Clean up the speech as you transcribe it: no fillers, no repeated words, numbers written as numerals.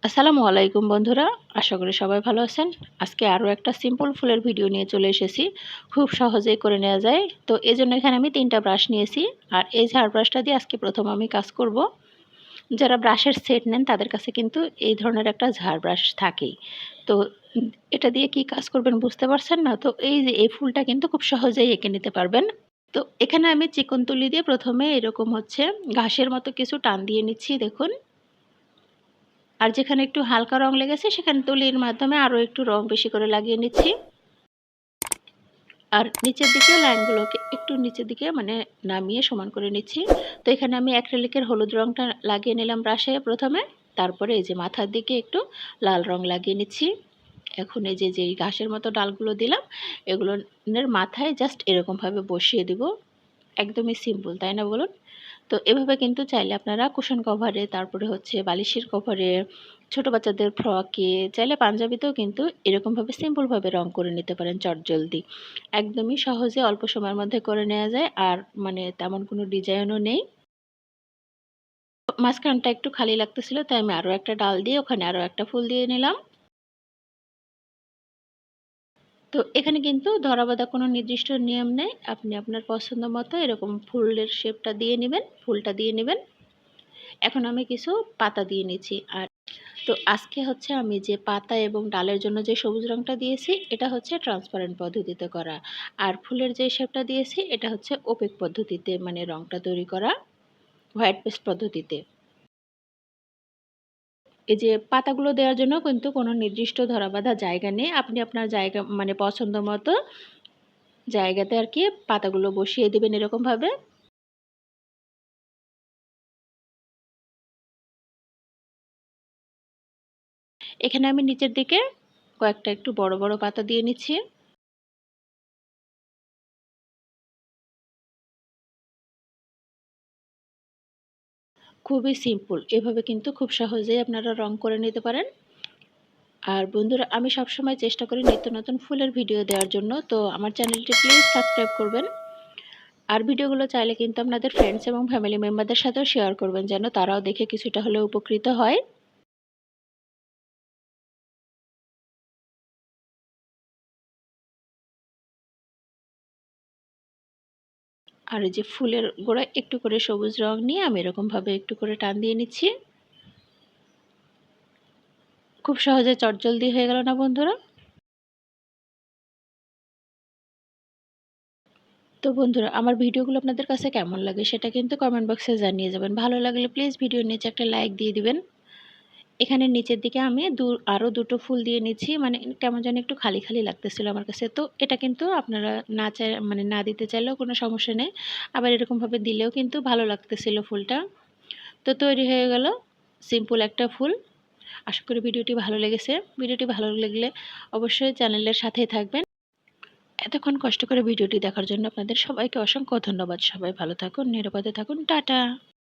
আসসালামু আলাইকুম বন্ধুরা, আশা করি সবাই ভালো আছেন। আজকে আরও একটা সিম্পল ফুলের ভিডিও নিয়ে চলে এসেছি। খুব সহজেই করে নেওয়া যায়। তো এই জন্য এখানে আমি 3টা ব্রাশ নিয়েছি। আর এই ঝাড় ব্রাশটা দিয়ে আজকে প্রথম আমি কাজ করব। যারা ব্রাশের সেট নেন তাদের কাছে কিন্তু এই ধরনের একটা ঝাড় ব্রাশ থাকেই। তো এটা দিয়ে কি কাজ করবেন বুঝতে পারছেন না? তো এই যে এই ফুলটা কিন্তু খুব সহজেই এঁকে নিতে পারবেন। তো এখানে আমি চিকন তুলি দিয়ে প্রথমে এরকম ঘাসের মতো কিছু টান দিয়ে নিচ্ছি, দেখুন। আর যেখানে একটু হালকা রং লেগেছে সেখানে তুলির মাধ্যমে আরও একটু রং বেশি করে লাগিয়ে নিচ্ছি। আর নিচের দিকে লাইনগুলোকে একটু নিচের দিকে নামিয়ে সমান করে নিচ্ছি। তো এখানে আমি অ্যাক্রিলিকের হলুদ রংটা লাগিয়ে নিলাম ব্রাশে প্রথমে। তারপরে এই যে মাথার দিকে একটু লাল রং লাগিয়ে নিচ্ছি। এখন এই যে যেই ঘাসের মতো ডালগুলো দিলাম এগুলোর মাথায় জাস্ট এরকমভাবে বসিয়ে দিব। একদমই সিম্পল, তাই না বলুন? তো এভাবে কিন্তু চাইলে আপনারা কুশন কভারে, তারপরে বালিশের কভারে, ছোট বাচ্চাদের ফ্রকে, চাইলে পাঞ্জাবিতেও কিন্তু এরকমভাবে সিম্পলভাবে রং করে নিতে পারেন চটজলদি। একদমই সহজে অল্প সময়ের মধ্যে করে নেওয়া যায়। আর তেমন কোনো ডিজাইনও নেই। মাঝখানটা একটু খালি লাগতেছিল, তাই আমি আরও একটা ডাল দিয়ে ওখানে আরও একটা ফুল দিয়ে নিলাম। তো এখানে কিন্তু ধরাবাঁধা কোনো নির্দিষ্ট নিয়ম নেই। আপনি আপনার পছন্দ মতো এরকম ফুলের শেপটা দিয়ে নেবেন, ফুলটা দিয়ে নেবেন। এখন আমি কিছু পাতা দিয়ে নিচ্ছি। আর তো আজকে আমি যে পাতা এবং ডালের জন্য যে সবুজ রংটা দিয়েছি এটা ট্রান্সপারেন্ট পদ্ধতিতে করা। আর ফুলের যে শেপটা দিয়েছি এটা ওপেক পদ্ধতিতে, রংটা তৈরি করা হোয়াইট পেস্ট পদ্ধতিতে। এই যে পাতাগুলো দেওয়ার জন্য কিন্তু কোনো নির্দিষ্ট ধরাবাঁধা জায়গা নেই। আপনি আপনার জায়গা পছন্দ মতো জায়গাতে আর কি পাতাগুলো বসিয়ে দেবেন এরকমভাবে। এখানে আমি নিচের দিকে কয়েকটা একটু বড় বড় পাতা দিয়ে নিচ্ছি। খুবই সিম্পল, এভাবে কিন্তু খুব সহজেই আপনারা রং করে নিতে পারেন। আর বন্ধুরা, আমি সবসময় চেষ্টা করি নিত্য নতুন ফুলের ভিডিও দেওয়ার জন্য। তো আমার চ্যানেলটি প্লিজ সাবস্ক্রাইব করবেন। আর ভিডিওগুলো চাইলে কিন্তু আপনাদের ফ্রেন্ডস এবং ফ্যামিলি মেম্বারদের সাথেও শেয়ার করবেন, যেন তারাও দেখে কিছুটা হলেও উপকৃত হয়। আর এই যে ফুলের গোড়ায় একটু করে সবুজ রং নিয়ে আমি এরকমভাবে একটু করে টান দিয়ে নিচ্ছি। খুব সহজে চটজলদি হয়ে গেল না বন্ধুরা? তো বন্ধুরা, আমার ভিডিওগুলো আপনাদের কাছে কেমন লাগে সেটা কিন্তু কমেন্ট বক্সে জানিয়ে যাবেন। ভালো লাগলে প্লিজ ভিডিওর নিচে একটা লাইক দিয়ে দিবেন। এখানে নিচের দিকে আমি আরও দুটো ফুল দিয়ে নিচ্ছি। কেমন যেন একটু খালি খালি লাগতেছিল আমার কাছে। তো এটা কিন্তু আপনারা না চাই না দিতে চাইলেও কোনো সমস্যা নেই। আবার এরকমভাবে দিলেও কিন্তু ভালো লাগতেছিল ফুলটা। তো তৈরি হয়ে গেল সিম্পল একটা ফুল। আশা করি ভিডিওটি ভালো লেগেছে। ভিডিওটি ভালো লাগলে অবশ্যই চ্যানেলের সাথেই থাকবেন। এতক্ষণ কষ্ট করে ভিডিওটি দেখার জন্য আপনাদের সবাইকে অসংখ্য ধন্যবাদ। সবাই ভালো থাকুন, নিরাপদে থাকুন। টাটা।